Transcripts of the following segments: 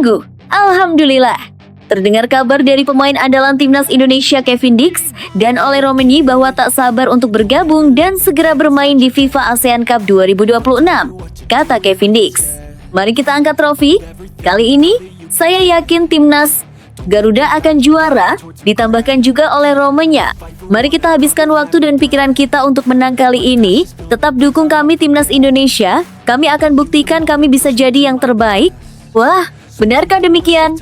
Sungguh, Alhamdulillah. Terdengar kabar dari pemain andalan timnas Indonesia Kevin Dix dan Ole Romeni bahwa tak sabar untuk bergabung dan segera bermain di FIFA ASEAN Cup 2026, kata Kevin Dix. Mari kita angkat trofi. Kali ini, saya yakin timnas Garuda akan juara, ditambahkan juga oleh Romenya. Mari kita habiskan waktu dan pikiran kita untuk menang kali ini. Tetap dukung kami timnas Indonesia. Kami akan buktikan kami bisa jadi yang terbaik. Wah, benarkah demikian?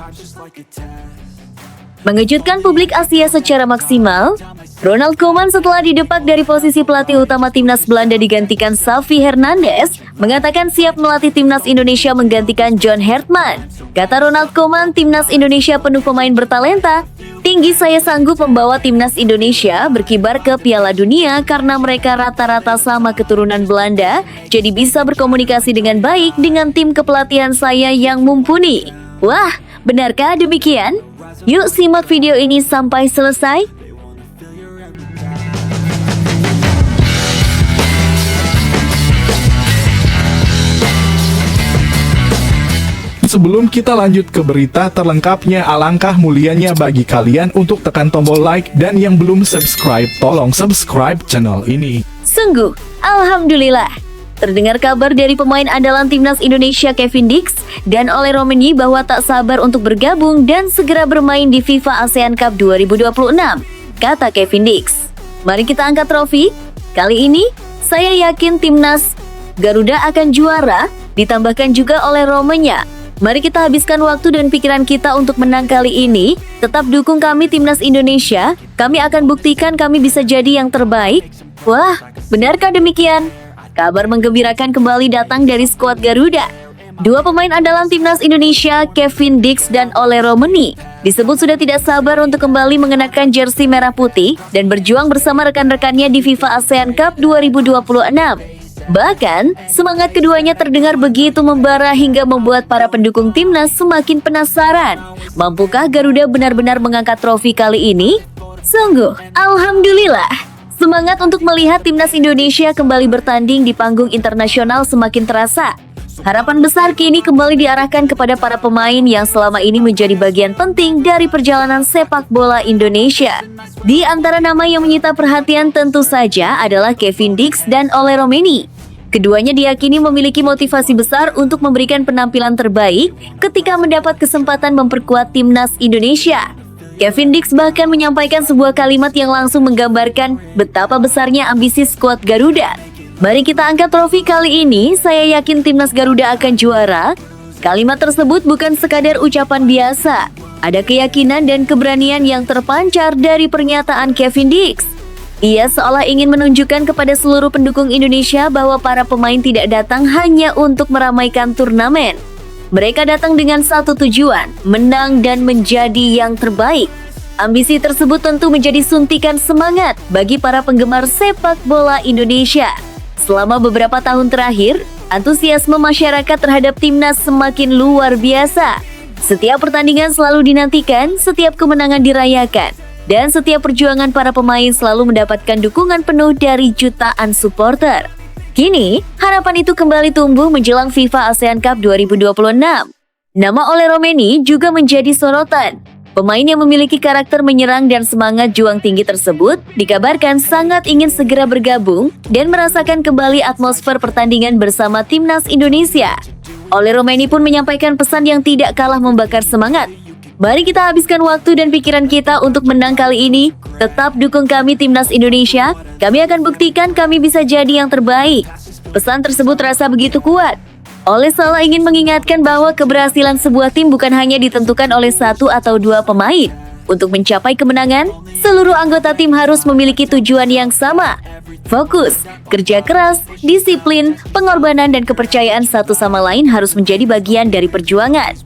Mengejutkan publik Asia secara maksimal, Ronald Koeman setelah didepak dari posisi pelatih utama timnas Belanda digantikan Xavi Hernandez, mengatakan siap melatih timnas Indonesia menggantikan John Hertman. Kata Ronald Koeman, timnas Indonesia penuh pemain bertalenta. Tinggi saya sanggup membawa timnas Indonesia berkibar ke Piala Dunia karena mereka rata-rata sama keturunan Belanda, jadi bisa berkomunikasi dengan baik dengan tim kepelatihan saya yang mumpuni. Wah, benarkah demikian? Yuk simak video ini sampai selesai. Sebelum kita lanjut ke berita terlengkapnya, alangkah mulianya bagi kalian untuk tekan tombol like dan yang belum subscribe, tolong subscribe channel ini. Sungguh, Alhamdulillah. Terdengar kabar dari pemain andalan timnas Indonesia Kevin Dix dan Ole Romeni bahwa tak sabar untuk bergabung dan segera bermain di FIFA ASEAN Cup 2026, kata Kevin Dix. Mari kita angkat trofi. Kali ini, saya yakin timnas Garuda akan juara, ditambahkan juga oleh Romenya. Mari kita habiskan waktu dan pikiran kita untuk menang kali ini. Tetap dukung kami timnas Indonesia. Kami akan buktikan kami bisa jadi yang terbaik. Wah, benarkah demikian? Kabar menggembirakan kembali datang dari skuad Garuda. Dua pemain andalan timnas Indonesia, Kevin Dix dan Ole Romeni, disebut sudah tidak sabar untuk kembali mengenakan jersey merah putih dan berjuang bersama rekan-rekannya di FIFA ASEAN Cup 2026. Bahkan, semangat keduanya terdengar begitu membara hingga membuat para pendukung timnas semakin penasaran. Mampukah Garuda benar-benar mengangkat trofi kali ini? Sungguh, Alhamdulillah. Semangat untuk melihat timnas Indonesia kembali bertanding di panggung internasional semakin terasa. Harapan besar kini kembali diarahkan kepada para pemain yang selama ini menjadi bagian penting dari perjalanan sepak bola Indonesia. Di antara nama yang menyita perhatian tentu saja adalah Kevin Dix dan Ole Romeni. Keduanya diyakini memiliki motivasi besar untuk memberikan penampilan terbaik ketika mendapat kesempatan memperkuat timnas Indonesia. Kevin Dix bahkan menyampaikan sebuah kalimat yang langsung menggambarkan betapa besarnya ambisi skuad Garuda. Mari kita angkat trofi kali ini, saya yakin timnas Garuda akan juara. Kalimat tersebut bukan sekadar ucapan biasa. Ada keyakinan dan keberanian yang terpancar dari pernyataan Kevin Dix. Ia seolah ingin menunjukkan kepada seluruh pendukung Indonesia bahwa para pemain tidak datang hanya untuk meramaikan turnamen. Mereka datang dengan satu tujuan, menang dan menjadi yang terbaik. Ambisi tersebut tentu menjadi suntikan semangat bagi para penggemar sepak bola Indonesia. Selama beberapa tahun terakhir, antusiasme masyarakat terhadap timnas semakin luar biasa. Setiap pertandingan selalu dinantikan, setiap kemenangan dirayakan, dan setiap perjuangan para pemain selalu mendapatkan dukungan penuh dari jutaan supporter. Kini, harapan itu kembali tumbuh menjelang FIFA ASEAN Cup 2026. Nama Ole Romeni juga menjadi sorotan. Pemain yang memiliki karakter menyerang dan semangat juang tinggi tersebut dikabarkan sangat ingin segera bergabung dan merasakan kembali atmosfer pertandingan bersama timnas Indonesia. Ole Romeni pun menyampaikan pesan yang tidak kalah membakar semangat. Mari kita habiskan waktu dan pikiran kita untuk menang kali ini. Tetap dukung kami timnas Indonesia. Kami akan buktikan kami bisa jadi yang terbaik. Pesan tersebut terasa begitu kuat. Ole seolah ingin mengingatkan bahwa keberhasilan sebuah tim bukan hanya ditentukan oleh satu atau dua pemain. Untuk mencapai kemenangan, seluruh anggota tim harus memiliki tujuan yang sama. Fokus, kerja keras, disiplin, pengorbanan dan kepercayaan satu sama lain harus menjadi bagian dari perjuangan.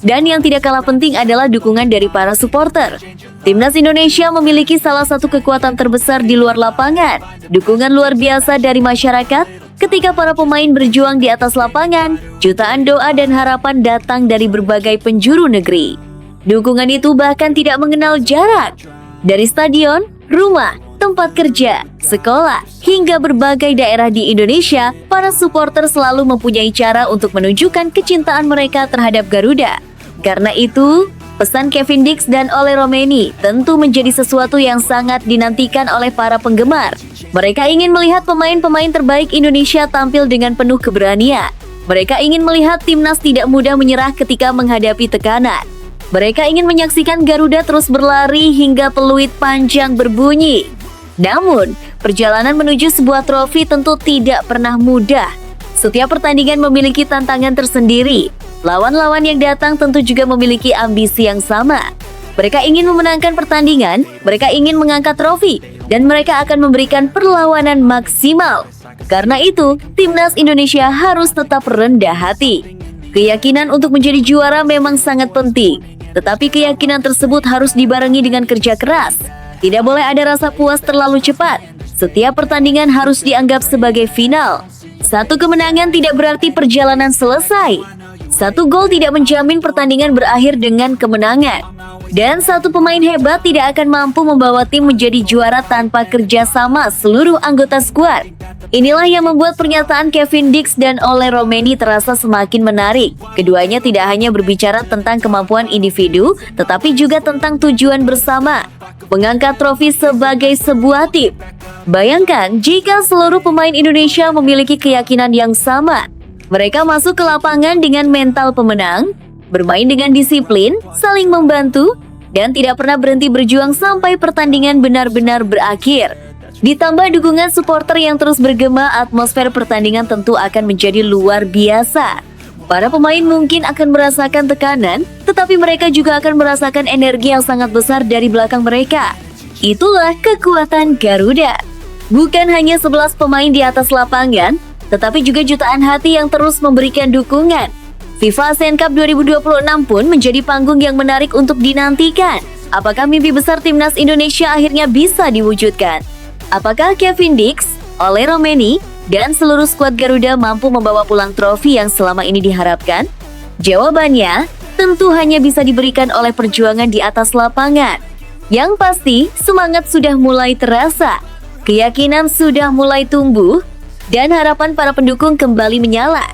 Dan yang tidak kalah penting adalah dukungan dari para supporter. Timnas Indonesia memiliki salah satu kekuatan terbesar di luar lapangan. Dukungan luar biasa dari masyarakat. Ketika para pemain berjuang di atas lapangan, jutaan doa dan harapan datang dari berbagai penjuru negeri. Dukungan itu bahkan tidak mengenal jarak. Dari stadion, rumah, tempat kerja, sekolah, hingga berbagai daerah di Indonesia, para supporter selalu mempunyai cara untuk menunjukkan kecintaan mereka terhadap Garuda. Karena itu, pesan Kevin Dix dan Ole Romeni tentu menjadi sesuatu yang sangat dinantikan oleh para penggemar. Mereka ingin melihat pemain-pemain terbaik Indonesia tampil dengan penuh keberanian. Mereka ingin melihat timnas tidak mudah menyerah ketika menghadapi tekanan. Mereka ingin menyaksikan Garuda terus berlari hingga peluit panjang berbunyi. Namun, perjalanan menuju sebuah trofi tentu tidak pernah mudah. Setiap pertandingan memiliki tantangan tersendiri. Lawan-lawan yang datang tentu juga memiliki ambisi yang sama. Mereka ingin memenangkan pertandingan, mereka ingin mengangkat trofi, dan mereka akan memberikan perlawanan maksimal. Karena itu, timnas Indonesia harus tetap rendah hati. Keyakinan untuk menjadi juara memang sangat penting, tetapi keyakinan tersebut harus dibarengi dengan kerja keras. Tidak boleh ada rasa puas terlalu cepat. Setiap pertandingan harus dianggap sebagai final. Satu kemenangan tidak berarti perjalanan selesai. Satu gol tidak menjamin pertandingan berakhir dengan kemenangan. Dan satu pemain hebat tidak akan mampu membawa tim menjadi juara tanpa kerjasama seluruh anggota skuad. Inilah yang membuat pernyataan Kevin Dix dan Ole Romeni terasa semakin menarik. Keduanya tidak hanya berbicara tentang kemampuan individu, tetapi juga tentang tujuan bersama, mengangkat trofi sebagai sebuah tim. Bayangkan jika seluruh pemain Indonesia memiliki keyakinan yang sama. Mereka masuk ke lapangan dengan mental pemenang, bermain dengan disiplin, saling membantu, dan tidak pernah berhenti berjuang sampai pertandingan benar-benar berakhir. Ditambah dukungan supporter yang terus bergema, atmosfer pertandingan tentu akan menjadi luar biasa. Para pemain mungkin akan merasakan tekanan, tetapi mereka juga akan merasakan energi yang sangat besar dari belakang mereka. Itulah kekuatan Garuda. Bukan hanya 11 pemain di atas lapangan, tetapi juga jutaan hati yang terus memberikan dukungan. FIFA ASEAN Cup 2026 pun menjadi panggung yang menarik untuk dinantikan. Apakah mimpi besar timnas Indonesia akhirnya bisa diwujudkan? Apakah Kevin Dix, Ole Romeni, dan seluruh skuad Garuda mampu membawa pulang trofi yang selama ini diharapkan? Jawabannya tentu hanya bisa diberikan oleh perjuangan di atas lapangan. Yang pasti, semangat sudah mulai terasa, keyakinan sudah mulai tumbuh, dan harapan para pendukung kembali menyala.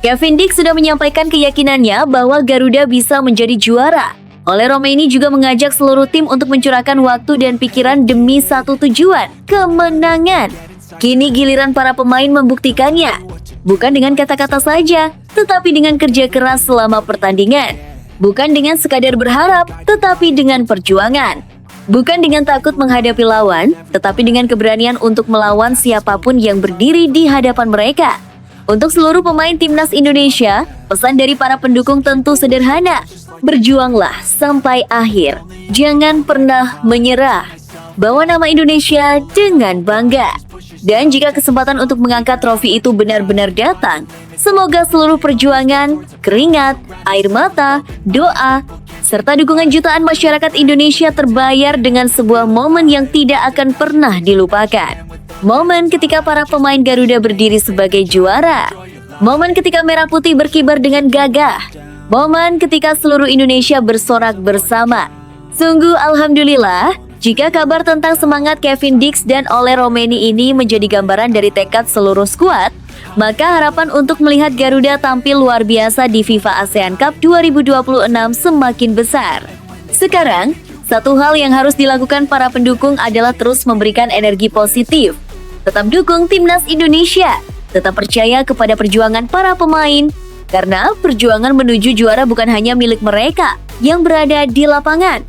Kevin Dix sudah menyampaikan keyakinannya bahwa Garuda bisa menjadi juara. Ole Romeni juga mengajak seluruh tim untuk mencurahkan waktu dan pikiran demi satu tujuan, kemenangan. Kini giliran para pemain membuktikannya. Bukan dengan kata-kata saja, tetapi dengan kerja keras selama pertandingan. Bukan dengan sekadar berharap, tetapi dengan perjuangan. Bukan dengan takut menghadapi lawan, tetapi dengan keberanian untuk melawan siapapun yang berdiri di hadapan mereka. Untuk seluruh pemain timnas Indonesia, pesan dari para pendukung tentu sederhana. Berjuanglah sampai akhir. Jangan pernah menyerah. Bawa nama Indonesia dengan bangga. Dan jika kesempatan untuk mengangkat trofi itu benar-benar datang, semoga seluruh perjuangan, keringat, air mata, doa, serta dukungan jutaan masyarakat Indonesia terbayar dengan sebuah momen yang tidak akan pernah dilupakan. Momen ketika para pemain Garuda berdiri sebagai juara. Momen ketika Merah Putih berkibar dengan gagah. Momen ketika seluruh Indonesia bersorak bersama. Sungguh alhamdulillah, jika kabar tentang semangat Kevin Dix dan Ole Romeni ini menjadi gambaran dari tekad seluruh skuad, maka harapan untuk melihat Garuda tampil luar biasa di FIFA ASEAN Cup 2026 semakin besar. Sekarang, satu hal yang harus dilakukan para pendukung adalah terus memberikan energi positif. Tetap dukung timnas Indonesia, tetap percaya kepada perjuangan para pemain, karena perjuangan menuju juara bukan hanya milik mereka yang berada di lapangan.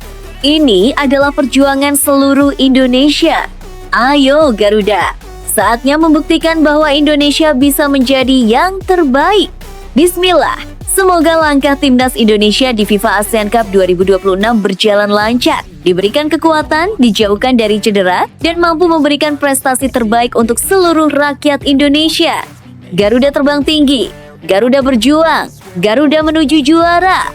Ini adalah perjuangan seluruh Indonesia. Ayo Garuda, saatnya membuktikan bahwa Indonesia bisa menjadi yang terbaik. Bismillah, semoga langkah timnas Indonesia di FIFA ASEAN Cup 2026 berjalan lancar, diberikan kekuatan, dijauhkan dari cedera, dan mampu memberikan prestasi terbaik untuk seluruh rakyat Indonesia. Garuda terbang tinggi, Garuda berjuang, Garuda menuju juara.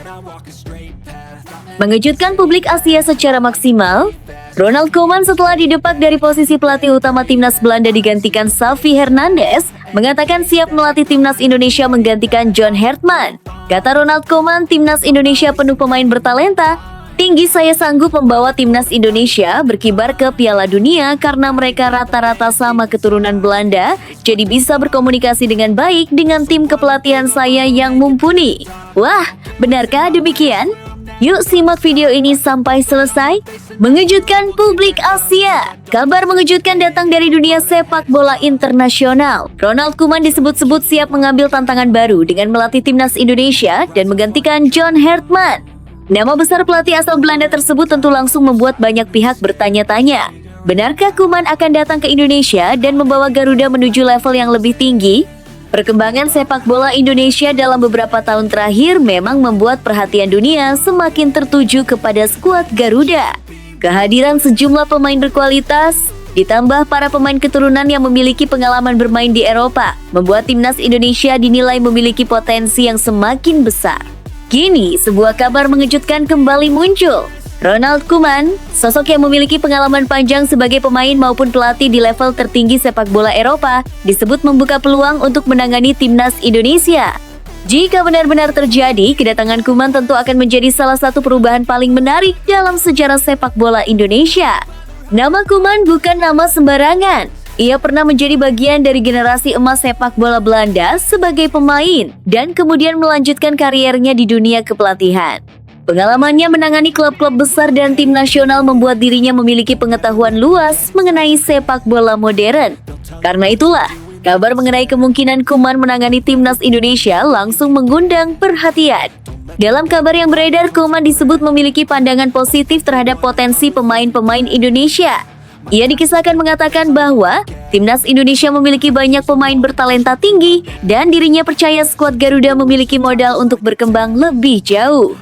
Mengejutkan publik Asia secara maksimal, Ronald Koeman setelah didepak dari posisi pelatih utama timnas Belanda digantikan Xavi Hernandez, mengatakan siap melatih timnas Indonesia menggantikan John Hertman. Kata Ronald Koeman, timnas Indonesia penuh pemain bertalenta. Tinggi saya sanggup membawa timnas Indonesia berkibar ke Piala Dunia karena mereka rata-rata sama keturunan Belanda, jadi bisa berkomunikasi dengan baik dengan tim kepelatihan saya yang mumpuni. Wah, benarkah demikian? Yuk simak video ini sampai selesai. Mengejutkan publik Asia. Kabar mengejutkan datang dari dunia sepak bola internasional. Ronald Koeman disebut-sebut siap mengambil tantangan baru dengan melatih timnas Indonesia dan menggantikan John Hertman. Nama besar pelatih asal Belanda tersebut tentu langsung membuat banyak pihak bertanya-tanya. Benarkah Koeman akan datang ke Indonesia dan membawa Garuda menuju level yang lebih tinggi? Perkembangan sepak bola Indonesia dalam beberapa tahun terakhir memang membuat perhatian dunia semakin tertuju kepada skuad Garuda. Kehadiran sejumlah pemain berkualitas, ditambah para pemain keturunan yang memiliki pengalaman bermain di Eropa, membuat timnas Indonesia dinilai memiliki potensi yang semakin besar. Kini, sebuah kabar mengejutkan kembali muncul. Ronald Koeman, sosok yang memiliki pengalaman panjang sebagai pemain maupun pelatih di level tertinggi sepak bola Eropa, disebut membuka peluang untuk menangani timnas Indonesia. Jika benar-benar terjadi, kedatangan Koeman tentu akan menjadi salah satu perubahan paling menarik dalam sejarah sepak bola Indonesia. Nama Koeman bukan nama sembarangan. Ia pernah menjadi bagian dari generasi emas sepak bola Belanda sebagai pemain dan kemudian melanjutkan kariernya di dunia kepelatihan. Pengalamannya menangani klub-klub besar dan tim nasional membuat dirinya memiliki pengetahuan luas mengenai sepak bola modern. Karena itulah, kabar mengenai kemungkinan Koeman menangani timnas Indonesia langsung mengundang perhatian. Dalam kabar yang beredar, Koeman disebut memiliki pandangan positif terhadap potensi pemain-pemain Indonesia. Ia dikisahkan mengatakan bahwa timnas Indonesia memiliki banyak pemain bertalenta tinggi dan dirinya percaya skuad Garuda memiliki modal untuk berkembang lebih jauh.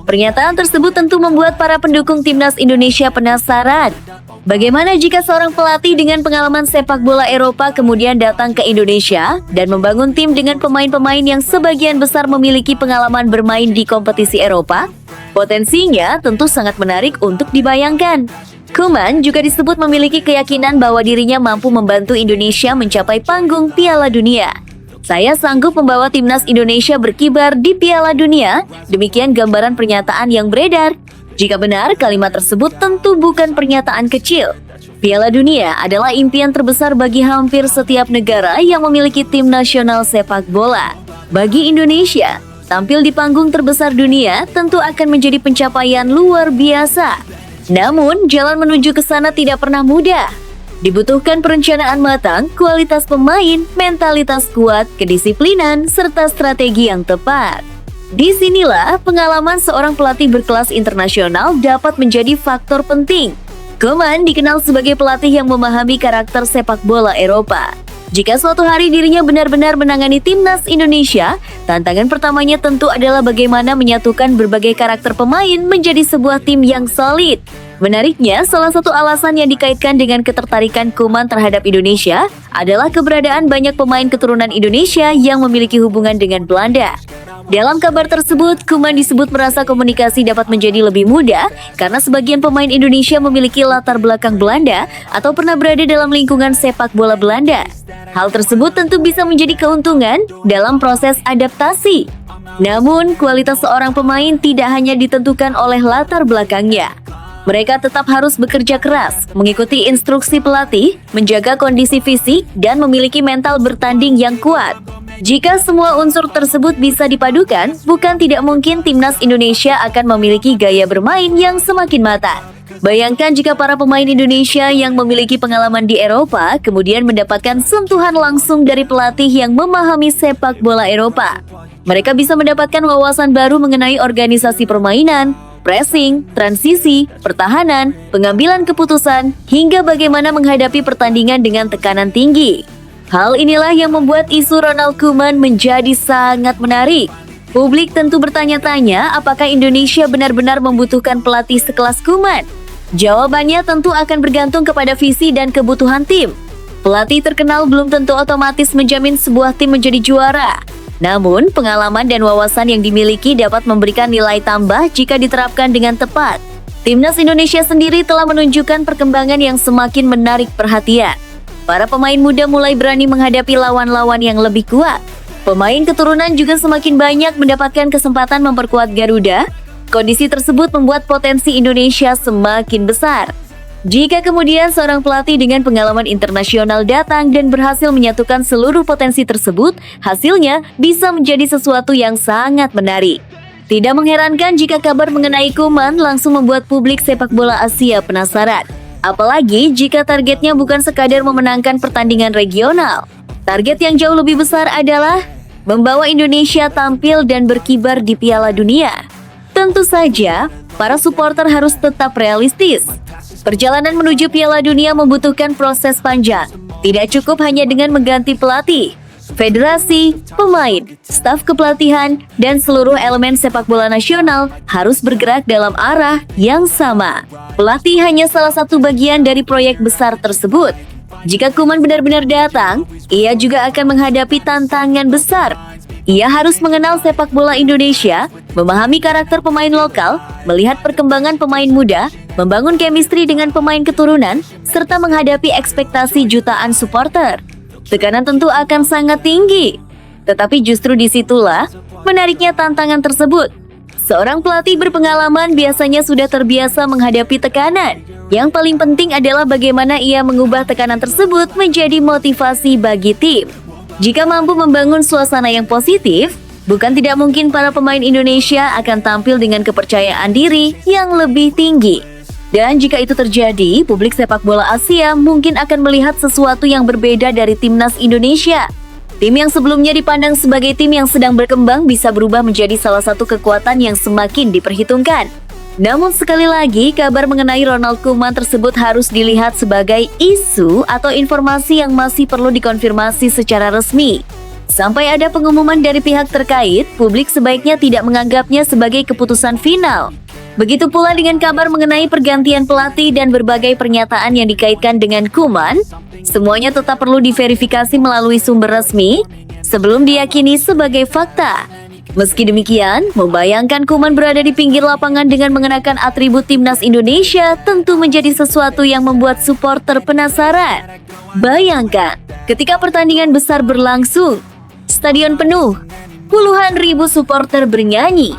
Pernyataan tersebut tentu membuat para pendukung timnas Indonesia penasaran. Bagaimana jika seorang pelatih dengan pengalaman sepak bola Eropa kemudian datang ke Indonesia dan membangun tim dengan pemain-pemain yang sebagian besar memiliki pengalaman bermain di kompetisi Eropa? Potensinya tentu sangat menarik untuk dibayangkan. Koeman juga disebut memiliki keyakinan bahwa dirinya mampu membantu Indonesia mencapai panggung Piala Dunia. Saya sanggup membawa timnas Indonesia berkibar di Piala Dunia, demikian gambaran pernyataan yang beredar. Jika benar, kalimat tersebut tentu bukan pernyataan kecil. Piala Dunia adalah impian terbesar bagi hampir setiap negara yang memiliki tim nasional sepak bola. Bagi Indonesia, tampil di panggung terbesar dunia tentu akan menjadi pencapaian luar biasa. Namun, jalan menuju ke sana tidak pernah mudah. Dibutuhkan perencanaan matang, kualitas pemain, mentalitas kuat, kedisiplinan, serta strategi yang tepat. Disinilah pengalaman seorang pelatih berkelas internasional dapat menjadi faktor penting. Koeman dikenal sebagai pelatih yang memahami karakter sepak bola Eropa. Jika suatu hari dirinya benar-benar menangani timnas Indonesia, tantangan pertamanya tentu adalah bagaimana menyatukan berbagai karakter pemain menjadi sebuah tim yang solid. Menariknya, salah satu alasan yang dikaitkan dengan ketertarikan Koeman terhadap Indonesia adalah keberadaan banyak pemain keturunan Indonesia yang memiliki hubungan dengan Belanda. Dalam kabar tersebut, Koeman disebut merasa komunikasi dapat menjadi lebih mudah karena sebagian pemain Indonesia memiliki latar belakang Belanda atau pernah berada dalam lingkungan sepak bola Belanda. Hal tersebut tentu bisa menjadi keuntungan dalam proses adaptasi. Namun, kualitas seorang pemain tidak hanya ditentukan oleh latar belakangnya. Mereka tetap harus bekerja keras, mengikuti instruksi pelatih, menjaga kondisi fisik, dan memiliki mental bertanding yang kuat. Jika semua unsur tersebut bisa dipadukan, bukan tidak mungkin timnas Indonesia akan memiliki gaya bermain yang semakin matang. Bayangkan jika para pemain Indonesia yang memiliki pengalaman di Eropa kemudian mendapatkan sentuhan langsung dari pelatih yang memahami sepak bola Eropa. Mereka bisa mendapatkan wawasan baru mengenai organisasi permainan, pressing, transisi, pertahanan, pengambilan keputusan, hingga bagaimana menghadapi pertandingan dengan tekanan tinggi. Hal inilah yang membuat isu Ronald Koeman menjadi sangat menarik. Publik tentu bertanya-tanya apakah Indonesia benar-benar membutuhkan pelatih sekelas Koeman. Jawabannya tentu akan bergantung kepada visi dan kebutuhan tim. Pelatih terkenal belum tentu otomatis menjamin sebuah tim menjadi juara. Namun, pengalaman dan wawasan yang dimiliki dapat memberikan nilai tambah jika diterapkan dengan tepat. Timnas Indonesia sendiri telah menunjukkan perkembangan yang semakin menarik perhatian. Para pemain muda mulai berani menghadapi lawan-lawan yang lebih kuat. Pemain keturunan juga semakin banyak mendapatkan kesempatan memperkuat Garuda. Kondisi tersebut membuat potensi Indonesia semakin besar. Jika kemudian seorang pelatih dengan pengalaman internasional datang dan berhasil menyatukan seluruh potensi tersebut, hasilnya bisa menjadi sesuatu yang sangat menarik. Tidak mengherankan jika kabar mengenai Koeman langsung membuat publik sepak bola Asia penasaran. Apalagi jika targetnya bukan sekadar memenangkan pertandingan regional. Target yang jauh lebih besar adalah membawa Indonesia tampil dan berkibar di Piala Dunia. Tentu saja, para supporter harus tetap realistis. Perjalanan menuju Piala Dunia membutuhkan proses panjang. Tidak cukup hanya dengan mengganti pelatih. Federasi, pemain, staf kepelatihan, dan seluruh elemen sepak bola nasional harus bergerak dalam arah yang sama. Pelatih hanya salah satu bagian dari proyek besar tersebut. Jika Koeman benar-benar datang, ia juga akan menghadapi tantangan besar. Ia harus mengenal sepak bola Indonesia, memahami karakter pemain lokal, melihat perkembangan pemain muda, membangun chemistry dengan pemain keturunan, serta menghadapi ekspektasi jutaan supporter. Tekanan tentu akan sangat tinggi. Tetapi justru disitulah menariknya tantangan tersebut. Seorang pelatih berpengalaman biasanya sudah terbiasa menghadapi tekanan. Yang paling penting adalah bagaimana ia mengubah tekanan tersebut menjadi motivasi bagi tim. Jika mampu membangun suasana yang positif, bukan tidak mungkin para pemain Indonesia akan tampil dengan kepercayaan diri yang lebih tinggi. Dan jika itu terjadi, publik sepak bola Asia mungkin akan melihat sesuatu yang berbeda dari timnas Indonesia. Tim yang sebelumnya dipandang sebagai tim yang sedang berkembang bisa berubah menjadi salah satu kekuatan yang semakin diperhitungkan. Namun sekali lagi, kabar mengenai Ronald Koeman tersebut harus dilihat sebagai isu atau informasi yang masih perlu dikonfirmasi secara resmi. Sampai ada pengumuman dari pihak terkait, publik sebaiknya tidak menganggapnya sebagai keputusan final. Begitu pula dengan kabar mengenai pergantian pelatih dan berbagai pernyataan yang dikaitkan dengan Koeman, semuanya tetap perlu diverifikasi melalui sumber resmi sebelum diyakini sebagai fakta. Meski demikian, membayangkan Koeman berada di pinggir lapangan dengan mengenakan atribut timnas Indonesia tentu menjadi sesuatu yang membuat supporter penasaran. Bayangkan, ketika pertandingan besar berlangsung, stadion penuh, puluhan ribu supporter bernyanyi,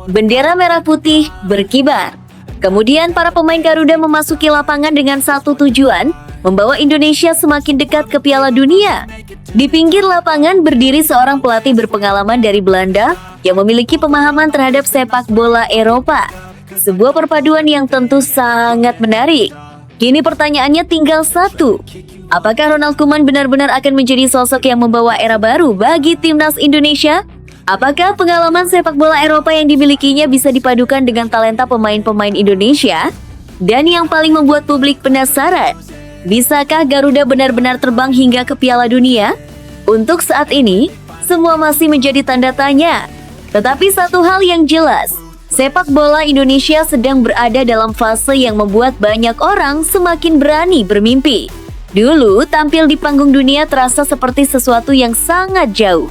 bendera merah putih berkibar. Kemudian para pemain Garuda memasuki lapangan dengan satu tujuan, membawa Indonesia semakin dekat ke Piala Dunia. Di pinggir lapangan berdiri seorang pelatih berpengalaman dari Belanda yang memiliki pemahaman terhadap sepak bola Eropa. Sebuah perpaduan yang tentu sangat menarik. Kini pertanyaannya tinggal satu. Apakah Ronald Koeman benar-benar akan menjadi sosok yang membawa era baru bagi timnas Indonesia? Apakah pengalaman sepak bola Eropa yang dimilikinya bisa dipadukan dengan talenta pemain-pemain Indonesia? Dan yang paling membuat publik penasaran, bisakah Garuda benar-benar terbang hingga ke Piala Dunia? Untuk saat ini, semua masih menjadi tanda tanya. Tetapi satu hal yang jelas, sepak bola Indonesia sedang berada dalam fase yang membuat banyak orang semakin berani bermimpi. Dulu, tampil di panggung dunia terasa seperti sesuatu yang sangat jauh.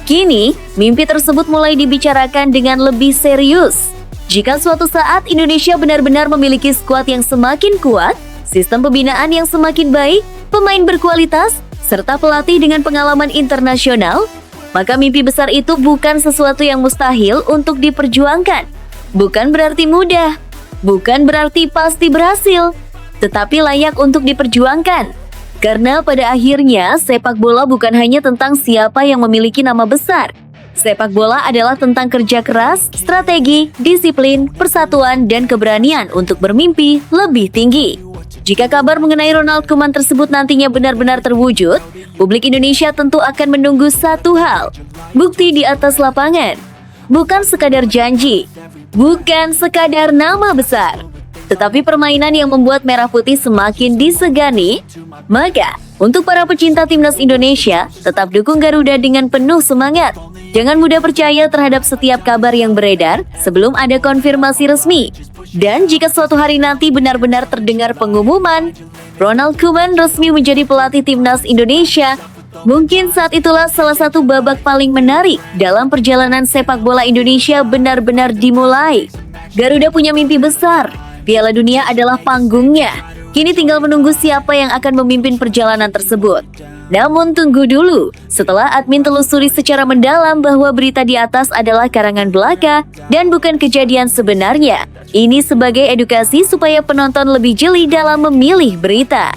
Kini, mimpi tersebut mulai dibicarakan dengan lebih serius. Jika suatu saat Indonesia benar-benar memiliki skuad yang semakin kuat, sistem pembinaan yang semakin baik, pemain berkualitas, serta pelatih dengan pengalaman internasional, maka mimpi besar itu bukan sesuatu yang mustahil untuk diperjuangkan. Bukan berarti mudah, bukan berarti pasti berhasil, tetapi layak untuk diperjuangkan. Karena pada akhirnya, sepak bola bukan hanya tentang siapa yang memiliki nama besar. Sepak bola adalah tentang kerja keras, strategi, disiplin, persatuan, dan keberanian untuk bermimpi lebih tinggi. Jika kabar mengenai Ronald Koeman tersebut nantinya benar-benar terwujud, publik Indonesia tentu akan menunggu satu hal, bukti di atas lapangan. Bukan sekadar janji, bukan sekadar nama besar, tetapi permainan yang membuat Merah Putih semakin disegani. Maka, untuk para pecinta timnas Indonesia, tetap dukung Garuda dengan penuh semangat. Jangan mudah percaya terhadap setiap kabar yang beredar sebelum ada konfirmasi resmi. Dan jika suatu hari nanti benar-benar terdengar pengumuman, Ronald Koeman resmi menjadi pelatih timnas Indonesia, mungkin saat itulah salah satu babak paling menarik dalam perjalanan sepak bola Indonesia benar-benar dimulai. Garuda punya mimpi besar, Piala Dunia adalah panggungnya. Kini tinggal menunggu siapa yang akan memimpin perjalanan tersebut. Namun tunggu dulu, setelah admin telusuri secara mendalam bahwa berita di atas adalah karangan belaka dan bukan kejadian sebenarnya. Ini sebagai edukasi supaya penonton lebih jeli dalam memilih berita.